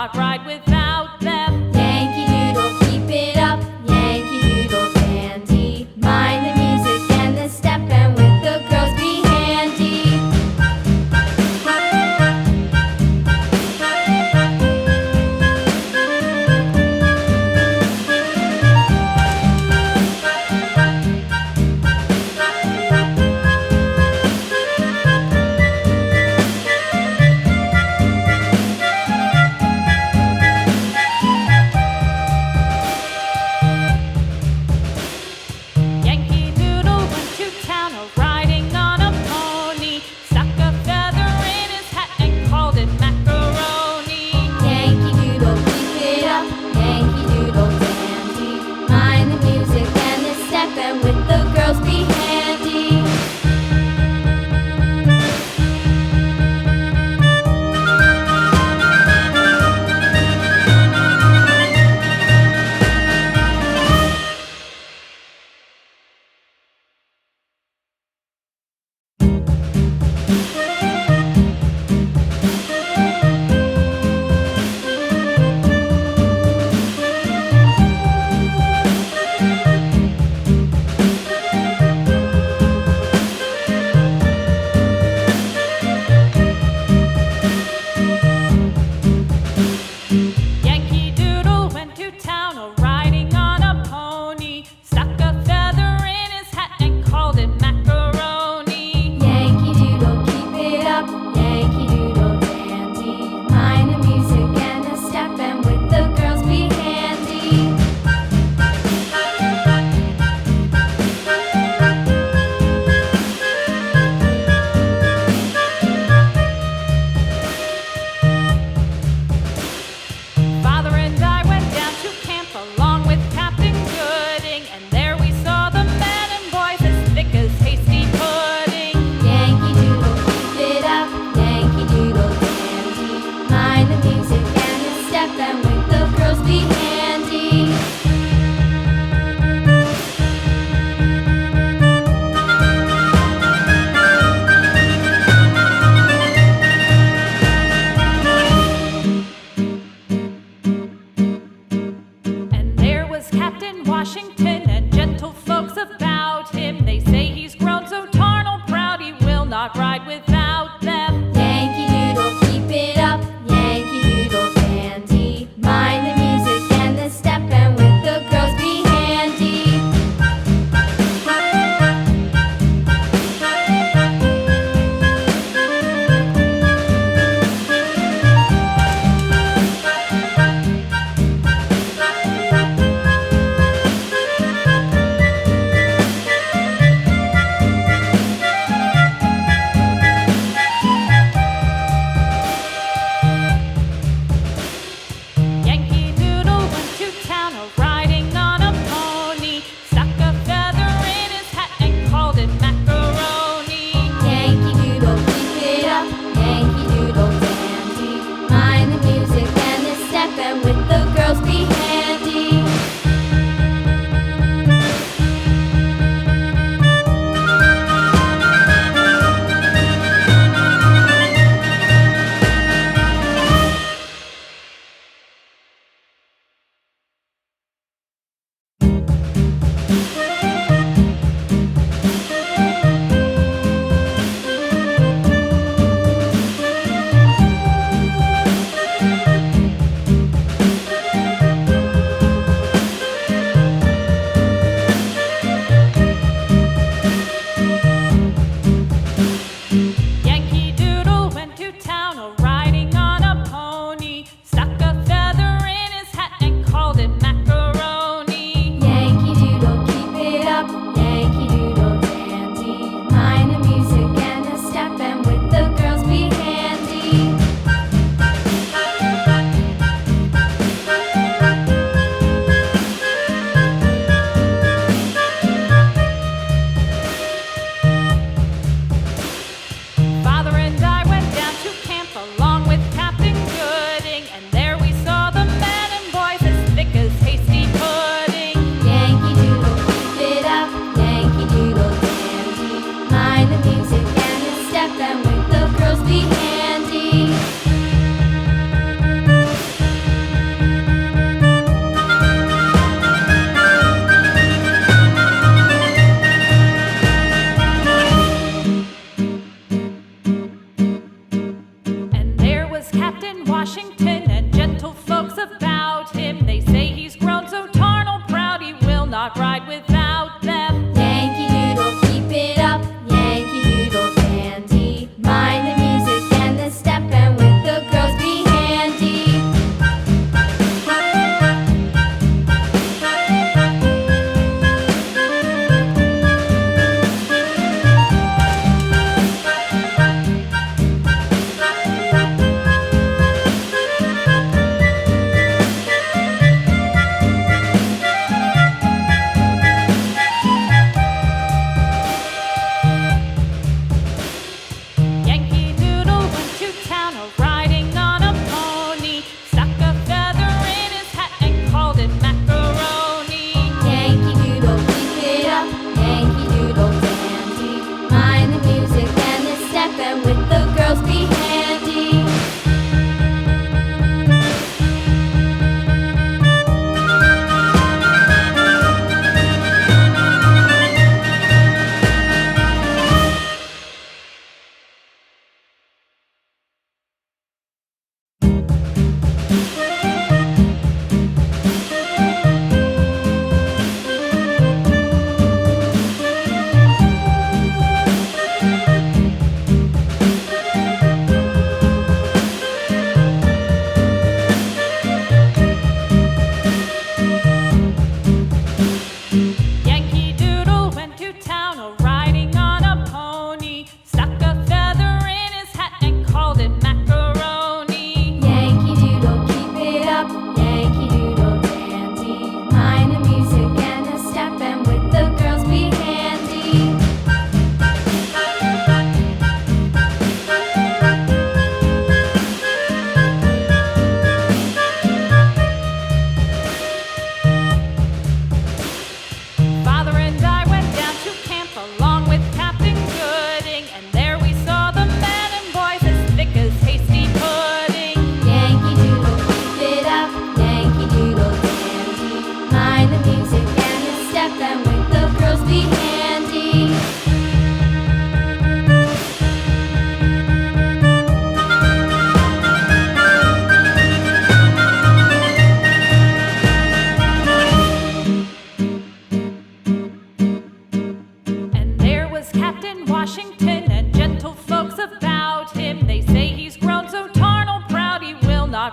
not ride without them. Yankee Doodle, keep it up, Yankee Doodle dandy. Mind the music and the step, and with the girls be handy. Yankee Doodle went to town riding on a pony, stuck a feather in his hat and called it macaroni. Yankee Doodle, keep it up, Yankee Doodle dandy. Mind the music and the step, and with the girls be handy. Yankee Doodle went to town riding on a pony, stuck a feather in his hat and called it macaroni. Yankee Doodle, keep it up, Yankee Doodle dandy. Mind the music and the step, and with the girls be handy. Father and I went down to camp along with Captain Gooding, and there we saw the men and boys as thick as hasty pudding. Yankee Doodle, keep it up, Yankee Doodle dandy. Mind the music and the step, and with the girls be handy. And there was Captain Washington and gentle folks about him. They say he's grown so tarnal proud he will not ride without them. Yankee Doodle, keep it up, Yankee Doodle dandy. Mind the music and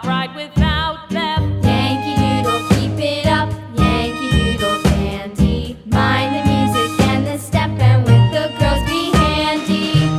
not ride without them. Yankee Doodle, keep it up, Yankee Doodle dandy. Mind the music and the step, and with the girls be handy.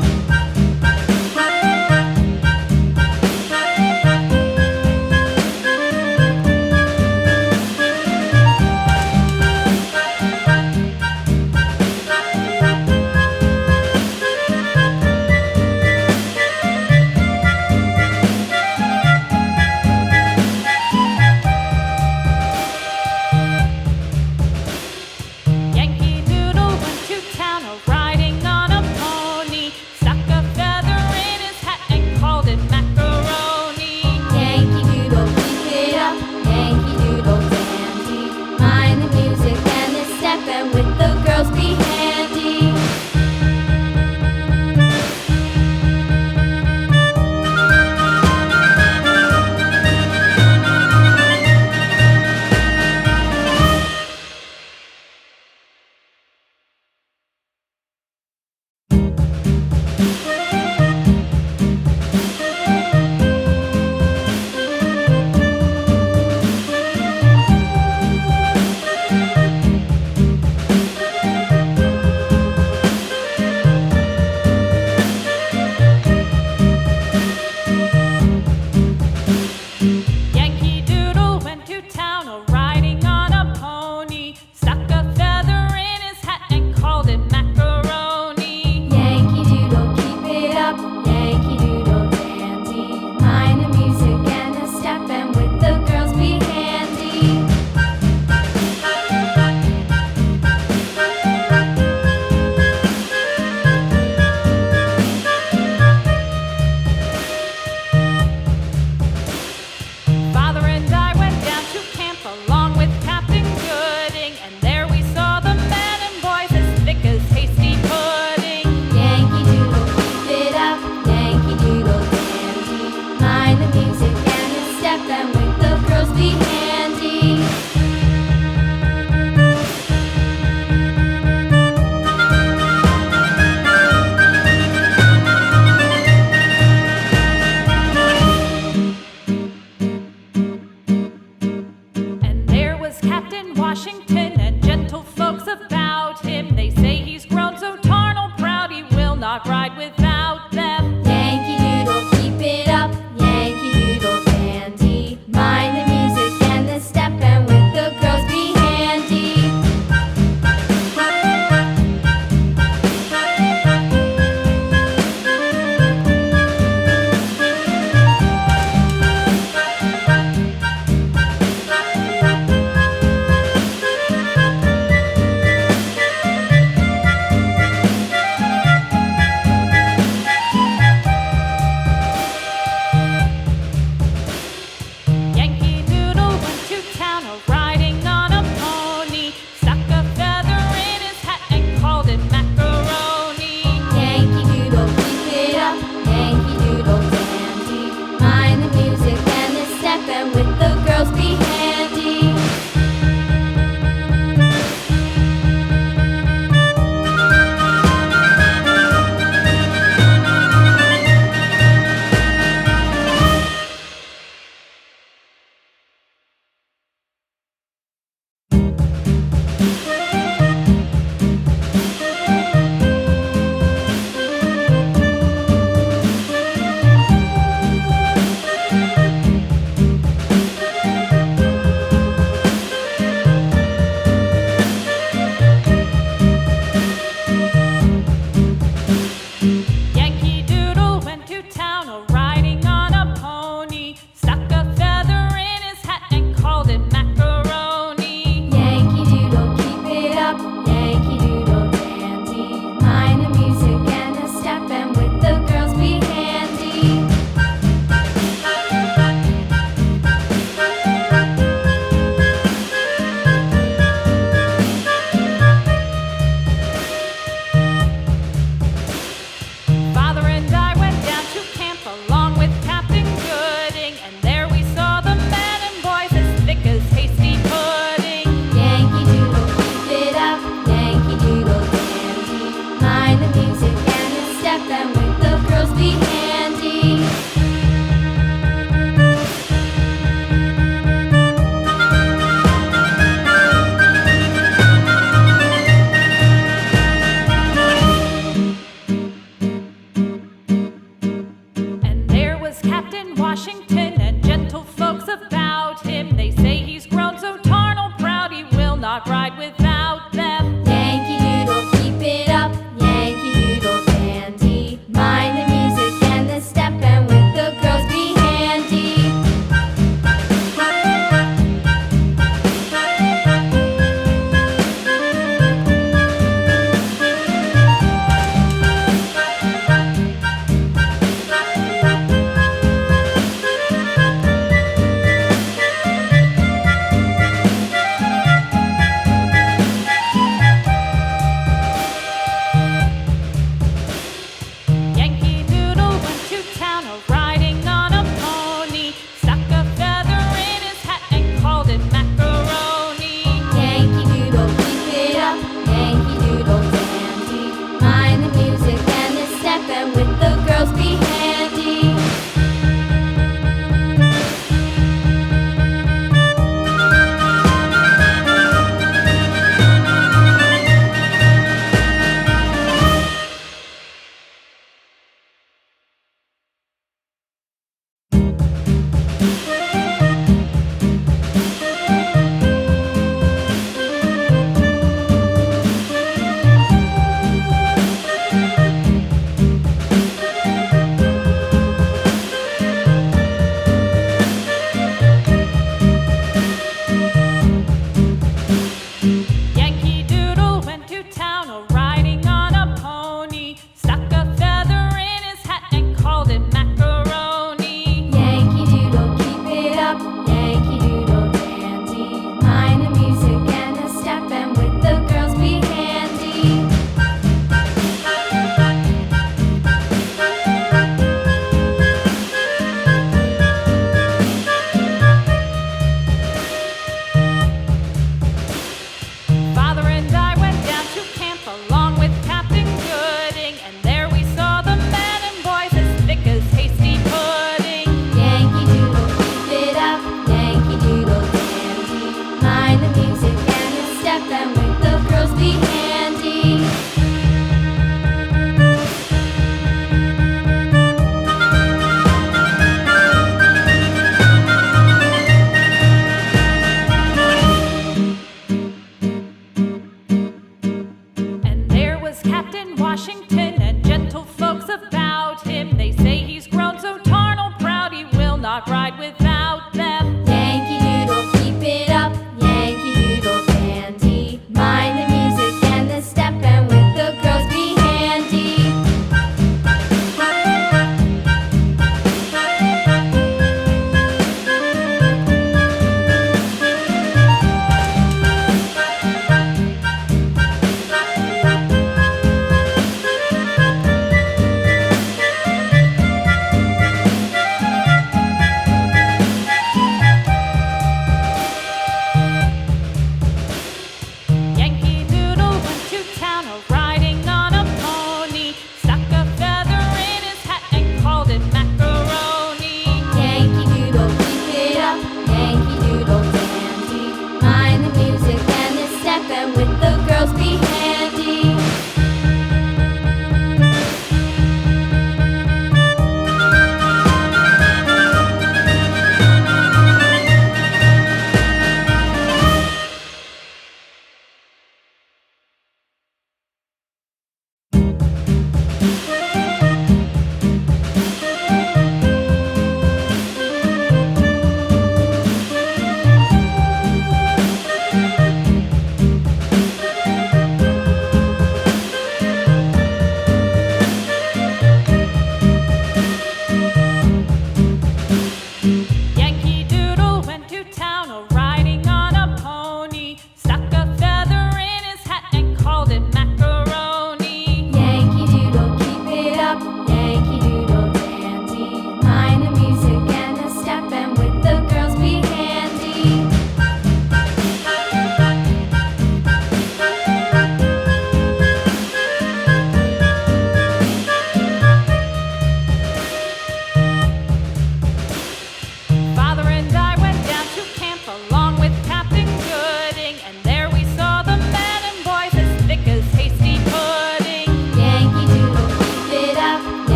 Yankee Doodle went to town riding on a pony, stuck a feather in his hat and called it macaroni. Yankee Doodle, keep it up, Yankee Doodle dandy. Mind the music and the step, and with the girls be handy. Yankee Doodle went to town riding on a pony, stuck a feather in his hat and called it macaroni. Yankee Doodle, keep it up, Yankee Doodle dandy. Mind the music and the step, and with the girls be handy. Father and I went down to camp along with Captain Gooding, and there we saw the men and boys as thick as hasty pudding. Yankee Doodle, keep it up, Yankee Doodle dandy. Mind the music and the step, and with the girls be handy. And there was Captain Washington and gentle folks about him. They say he's grown so tarnal proud he will not ride without them. Yankee Doodle, keep it up, Yankee Doodle dandy. Mind the music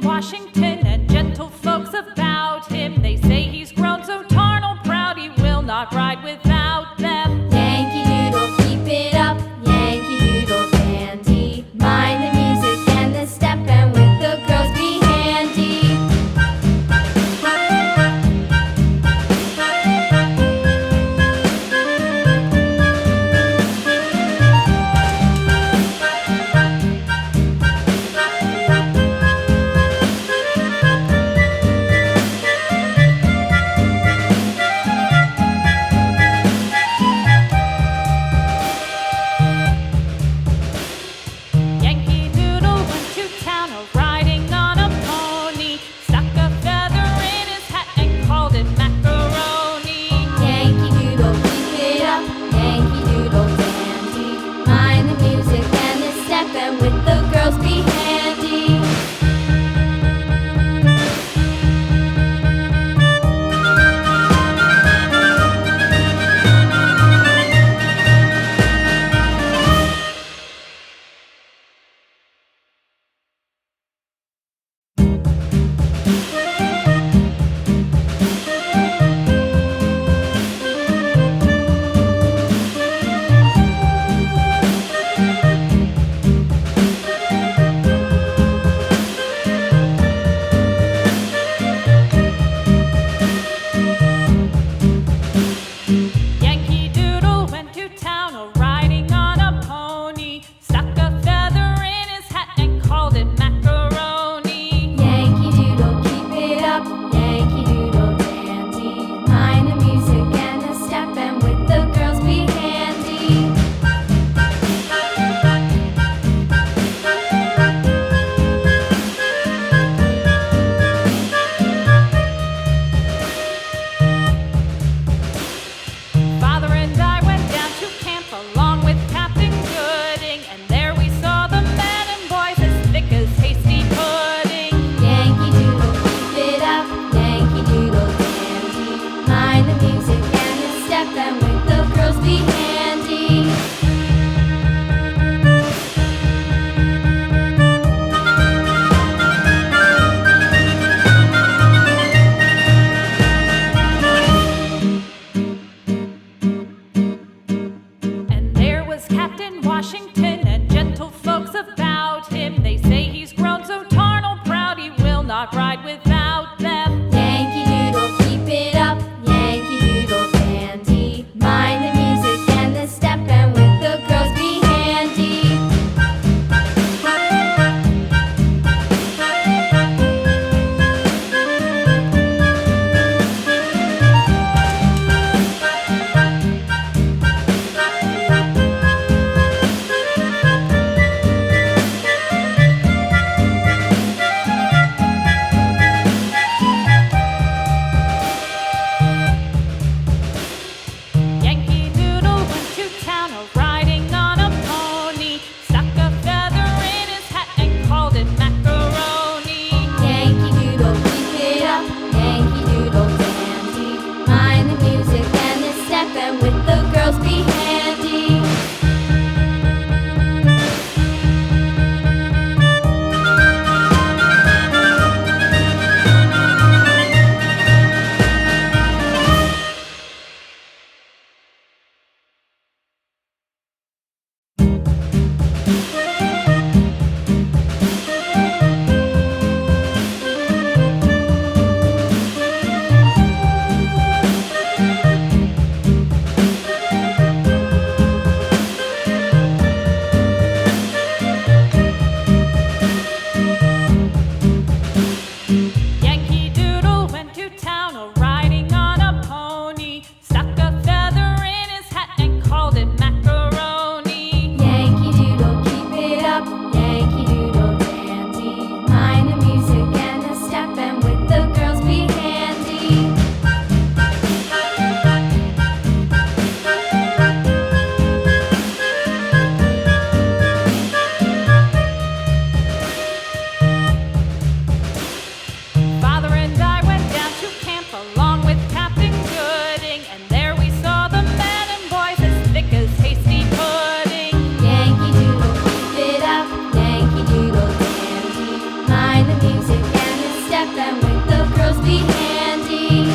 Washington and gentle folks about him. They say he's grown so tarnal proud he will not ride without them. Yankee Doodle, keep it up, Yankee Doodle dandy. Mind the music and the step, and with the girls be handy. be handy.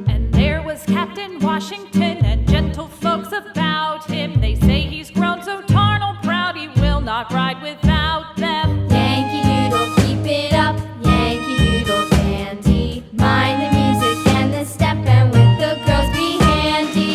And there was Captain Washington and gentle folks about him. They say he's grown so tarnal proud he will not ride without them. Yankee Doodle, keep it up, Yankee Doodle dandy. Mind the music and the step, and with the girls be handy.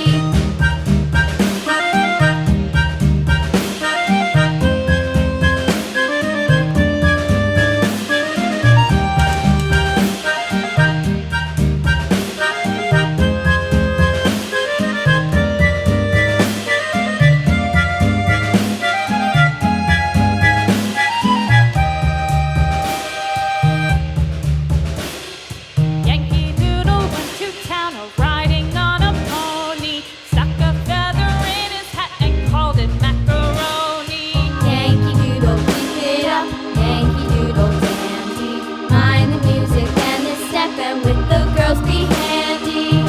Yankee Doodle went to town riding on a pony, stuck a feather in his hat and called it macaroni. Yankee Doodle, keep it up, Yankee Doodle dandy. Mind the music and the step, and with the girls be handy.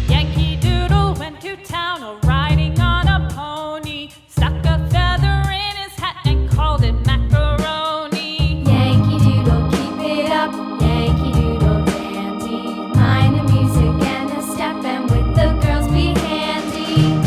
Yankee Doodle went to town riding on a pony, stuck a feather in his hat and called it macaroni. Yankee Doodle, keep it up, Yankee Doodle dandy. Mind the music and the step, and with the girls be handy.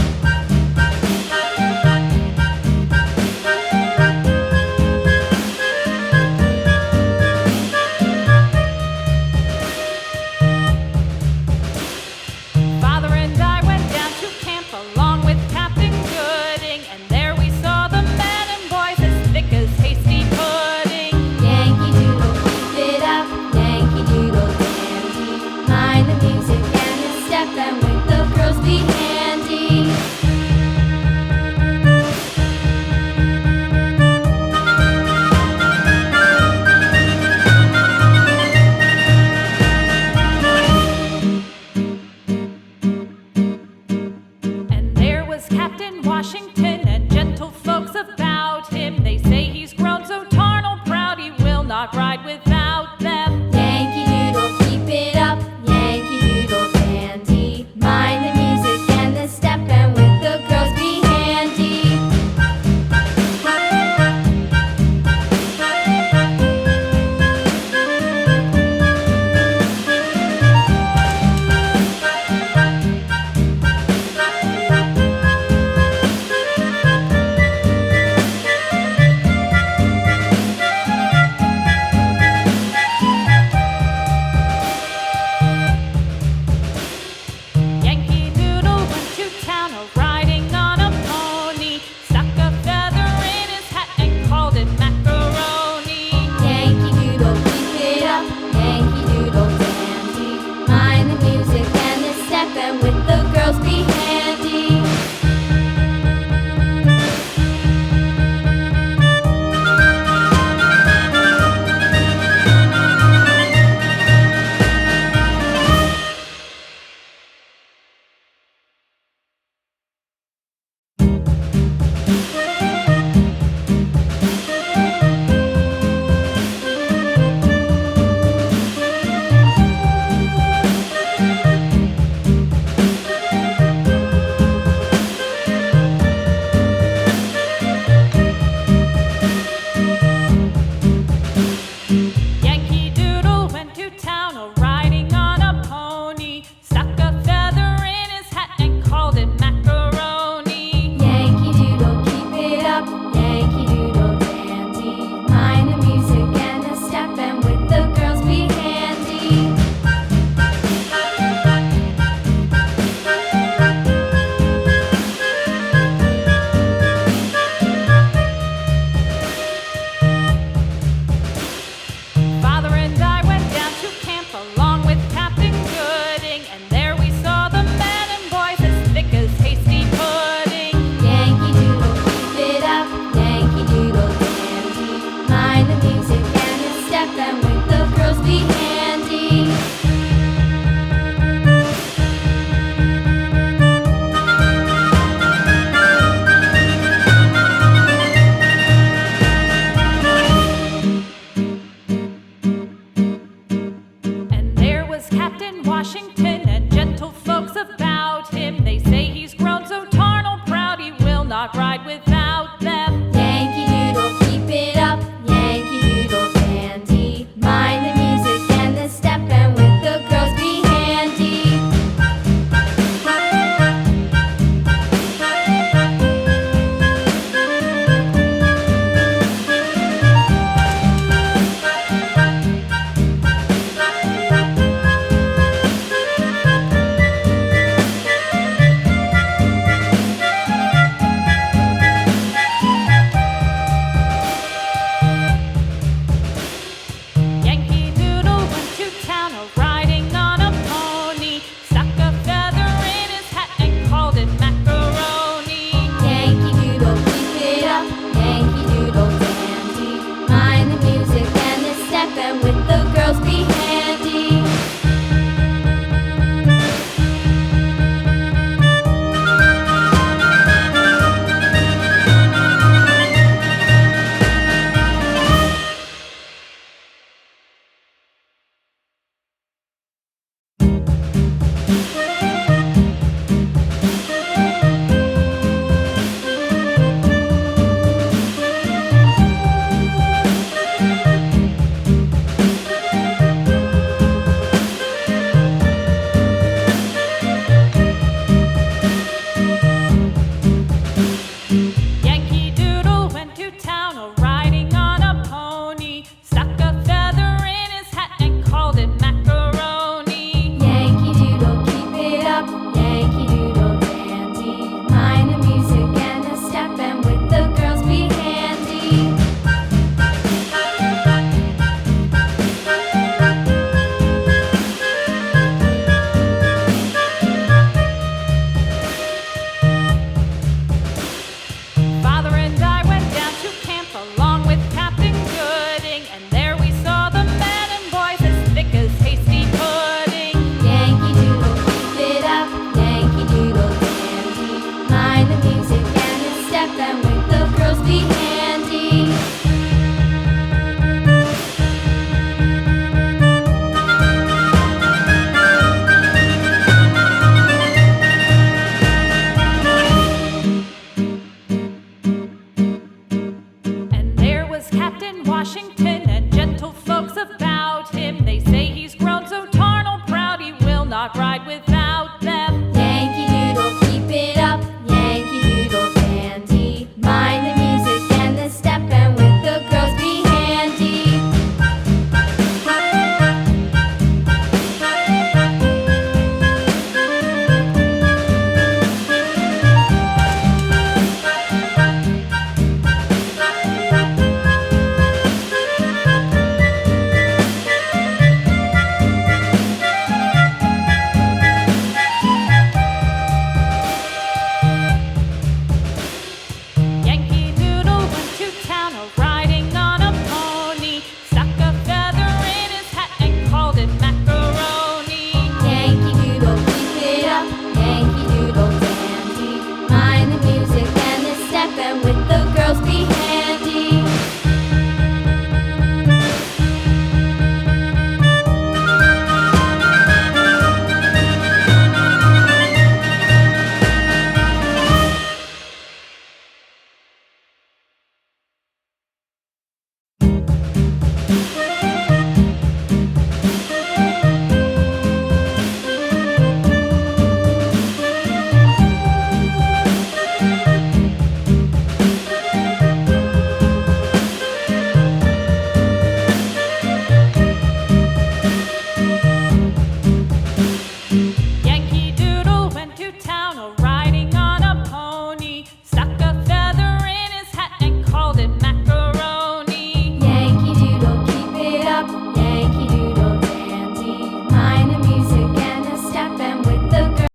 Father and I went down to camp along with Captain Gooding, and there we saw the men and boys as thick as hasty pudding. Yankee Doodle, keep it up, Yankee Doodle dandy. Mind the music and the step, and with the girls be handy. And there was Captain Washington and gentle folks about him. They say he's grown so tarnal proud he will not ride without them. Yankee Doodle, keep it up, Yankee Doodle dandy. Mind the music and the step, and with the girls be handy. not ride without them. Yankee Doodle, keep it up, Yankee Doodle dandy. Mind the music and the step, and with the girls be handy. Yankee Doodle went to town riding on a pony, stuck a feather in his hat and called it macaroni. Yankee Doodle, keep it up, Yankee Doodle dandy. Mind the music and the step, and with the girls be handy. Yankee Doodle went to town riding on a pony, stuck a feather in his hat and called it macaroni. Yankee Doodle, keep it up, Yankee Doodle dandy. Mind the music and the step, and with the girls be handy. Father and I went down to camp along with Captain Gooding, and there we saw the men and boys as thick as hasty pudding. Yankee Doodle, keep it up, Yankee Doodle dandy. Mind the music and the step, and with the girls be handy.